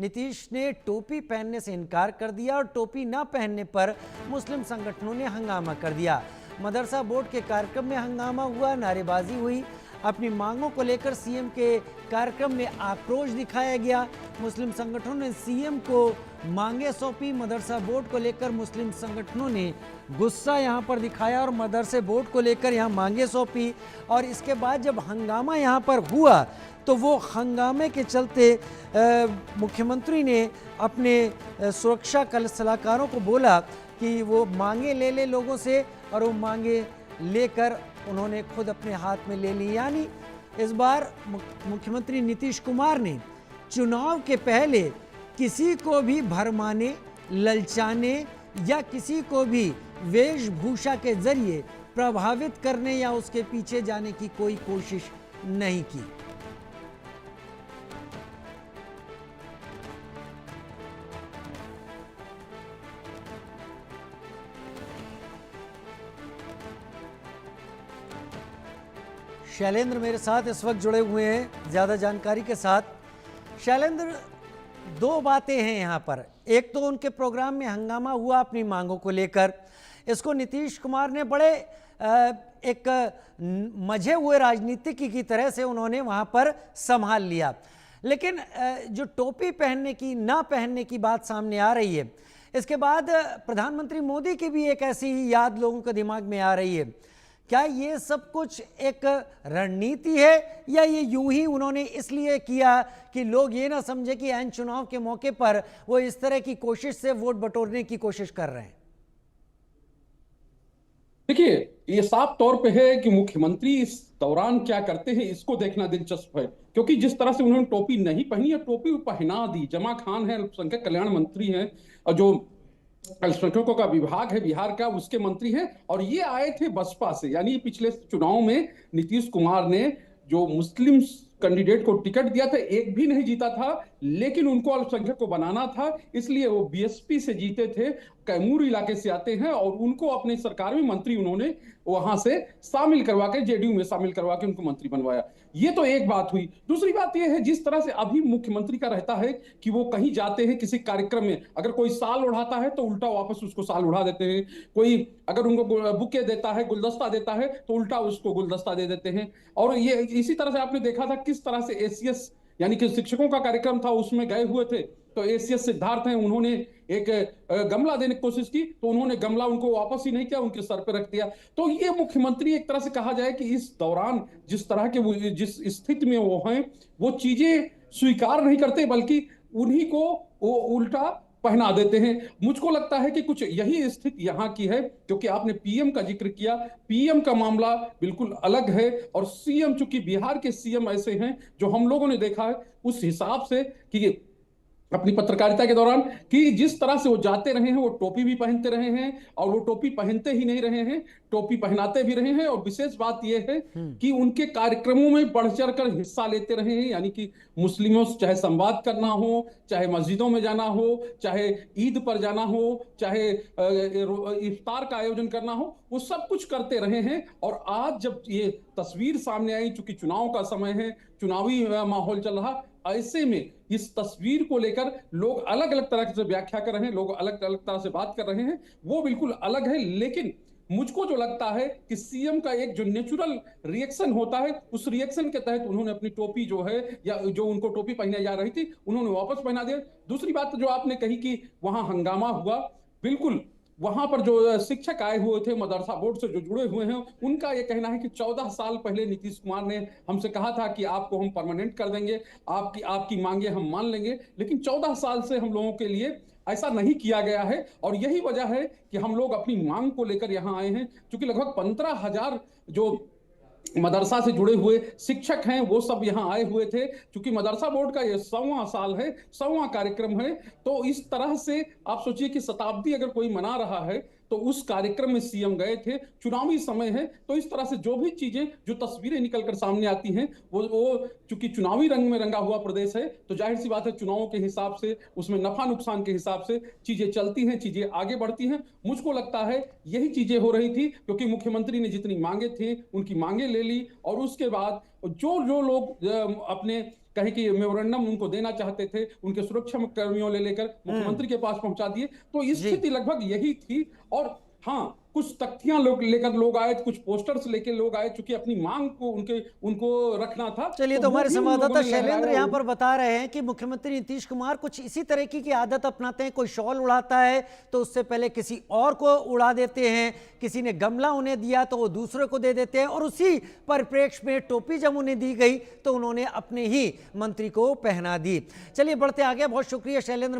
नीतीश ने टोपी पहनने से इनकार कर दिया और टोपी न पहनने पर मुस्लिम संगठनों ने हंगामा कर दिया। मदरसा बोर्ड के कार्यक्रम में हंगामा हुआ, नारेबाजी हुई। अपनी मांगों को लेकर सीएम के कार्यक्रम में आक्रोश दिखाया गया। मुस्लिम संगठनों ने सीएम को मांगे सौंपी। मदरसा बोर्ड को लेकर मुस्लिम संगठनों ने गुस्सा यहां पर दिखाया और मदरसे बोर्ड को लेकर यहां मांगे सौंपी। और इसके बाद जब हंगामा यहां पर हुआ तो वो हंगामे के चलते मुख्यमंत्री ने अपने सुरक्षा सलाहकारों को बोला कि वो मांगे ले लोगों से, और वो मांगे लेकर उन्होंने खुद अपने हाथ में ले ली। यानी इस बार मुख्यमंत्री नीतीश कुमार ने चुनाव के पहले किसी को भी भरमाने, ललचाने या किसी को भी वेशभूषा के जरिए प्रभावित करने या उसके पीछे जाने की कोई कोशिश नहीं की। शैलेंद्र मेरे साथ इस वक्त जुड़े हुए हैं ज़्यादा जानकारी के साथ। शैलेंद्र, दो बातें हैं यहाँ पर। एक तो उनके प्रोग्राम में हंगामा हुआ अपनी मांगों को लेकर, इसको नीतीश कुमार ने बड़े एक मजे हुए राजनीतिक की तरह से उन्होंने वहाँ पर संभाल लिया। लेकिन जो टोपी पहनने की ना पहनने की बात सामने आ रही है, इसके बाद प्रधानमंत्री मोदी की भी एक ऐसी ही याद लोगों के दिमाग में आ रही है। क्या ये सब कुछ एक रणनीति है या ये यूं ही उन्होंने इसलिए किया कि लोग ये ना समझे कि ऐन चुनाव के मौके पर वो इस तरह की कोशिश से वोट बटोरने की कोशिश कर रहे हैं? देखिए, ये साफ तौर पे है कि मुख्यमंत्री इस दौरान क्या करते हैं इसको देखना दिलचस्प है, क्योंकि जिस तरह से उन्होंने टोपी नहीं पहनी है, टोपी पहना दी। जमा खान है, अल्पसंख्यक कल्याण मंत्री हैं, और जो अल्पसंख्यकों का विभाग है बिहार का, उसके मंत्री हैं, और ये आए थे बसपा से। यानी पिछले चुनाव में नीतीश कुमार ने जो मुस्लिम कैंडिडेट को टिकट दिया था, एक भी नहीं जीता था, लेकिन उनको अल्पसंख्यक को बनाना था, इसलिए वो बीएसपी से जीते थे, कैमूर इलाके से आते हैं, और उनको अपने सरकार में मंत्री उन्होंने वहां से शामिल करवा के, जेडीयू में शामिल करवा के उनको मंत्री बनवाया। ये तो एक बात हुई। दूसरी बात यह है, जिस तरह से अभी मुख्यमंत्री का रहता है कि वो कहीं जाते हैं किसी कार्यक्रम में, अगर कोई साल उड़ाता है तो उल्टा वापस उसको साल उड़ा देते हैं, कोई अगर उनको बुके देता है, गुलदस्ता देता है, तो उल्टा उसको गुलदस्ता दे देते हैं। और ये इसी तरह से आपने देखा था किस तरह से एसीएस यानी कि शिक्षकों का कार्यक्रम था, उसमें गए हुए थे, तो एसीएस सिद्धार्थ हैं, उन्होंने एक गमला देने की कोशिश की, तो उन्होंने गमला उनको वापस ही नहीं किया, उनके सर पे रख दिया। तो ये मुख्यमंत्री एक तरह से कहा जाए कि इस दौरान जिस तरह के जिस स्थिति में वो हैं, वो चीजें स्वीकार नहीं करते, बल्कि उन्हीं को वो उल्टा पहना देते हैं। मुझको लगता है कि कुछ यही स्थिति यहाँ की है, क्योंकि आपने पीएम का जिक्र किया, पीएम का मामला बिल्कुल अलग है, और सीएम, चूंकि बिहार के सीएम ऐसे हैं जो हम लोगों ने देखा है उस हिसाब से कि अपनी पत्रकारिता के दौरान कि जिस तरह से वो जाते रहे हैं, वो टोपी भी पहनते रहे हैं, और वो टोपी पहनते ही नहीं रहे हैं, टोपी पहनाते भी रहे हैं। और विशेष बात यह है कि उनके कार्यक्रमों में बढ़ चढ़ कर हिस्सा लेते रहे हैं, यानी कि मुस्लिमों से चाहे संवाद करना हो, चाहे मस्जिदों में जाना हो, चाहे ईद पर जाना हो, चाहे इफ्तार का आयोजन करना हो, वो सब कुछ करते रहे हैं। और आज जब ये तस्वीर सामने आई, चूंकि चुनाव का समय है, चुनावी माहौल चल रहा, ऐसे में इस तस्वीर को लेकर लोग अलग अलग तरह से व्याख्या कर रहे हैं, लोग अलग अलग तरह से बात कर रहे हैं, वो बिल्कुल अलग है। लेकिन मुझको जो लगता है कि सीएम का एक जो नेचुरल रिएक्शन होता है, उस रिएक्शन के तहत उन्होंने अपनी टोपी जो है, या जो उनको टोपी पहनाई जा रही थी, उन्होंने वापस पहना दिया। दूसरी बात जो आपने कही कि वहां हंगामा हुआ, बिल्कुल वहां पर जो शिक्षक आए हुए थे मदरसा बोर्ड से जो जुड़े हुए हैं, उनका यह कहना है कि 14 साल पहले नीतीश कुमार ने हमसे कहा था कि आपको हम परमानेंट कर देंगे, आपकी मांगे हम मान लेंगे, लेकिन 14 साल से हम लोगों के लिए ऐसा नहीं किया गया है। और यही वजह है कि हम लोग अपनी मांग को लेकर यहां आए हैं, क्योंकि लगभग 15,000 जो मदरसा से जुड़े हुए शिक्षक हैं वो सब यहाँ आए हुए थे। क्योंकि मदरसा बोर्ड का ये 100वां साल है, 100वां कार्यक्रम है, तो इस तरह से आप सोचिए कि शताब्दी अगर कोई मना रहा है, तो उस कार्यक्रम में सीएम गए थे, चुनावी समय है, तो इस तरह से जो भी चीजें, जो तस्वीरें निकलकर सामने आती हैं, वो चूंकि चुनावी रंग में रंगा हुआ प्रदेश है, तो जाहिर सी बात है चुनावों के हिसाब से, उसमें नफा नुकसान के हिसाब से चीजें चलती हैं, चीजें आगे बढ़ती हैं। मुझको लगता है यही चीजें हो रही थी, क्योंकि मुख्यमंत्री ने जितनी मांगे थी उनकी मांगे ले ली, और उसके बाद जो जो लोग अपने कहे कि मेमोरेंडम उनको देना चाहते थे, उनके सुरक्षा कर्मियों ले लेकर मुख्यमंत्री के पास पहुंचा दिए। तो स्थिति लगभग यही थी। और हाँ, कुछ तख्तियां लेकर लोग आए, कुछ पोस्टर्स लेके लोग आए, चूंकि अपनी मांग को उनको रखना था। चलिए, तो वो हमारे भी उन संवाददाता लोगों ने शैलेंद्र लहराया। यहाँ पर बता रहे हैं कि मुख्यमंत्री नीतीश कुमार कुछ इसी तरीके की आदत अपनाते हैं। कोई शॉल उड़ाता है तो उससे पहले किसी और को उड़ा देते हैं, किसी ने गमला उन्हें दिया तो वो दूसरे को दे देते हैं, और उसी परिप्रेक्ष्य में टोपी जब उन्हें दी गई तो उन्होंने अपने ही मंत्री को पहना दी। चलिए बढ़ते आगे। बहुत शुक्रिया शैलेंद्र।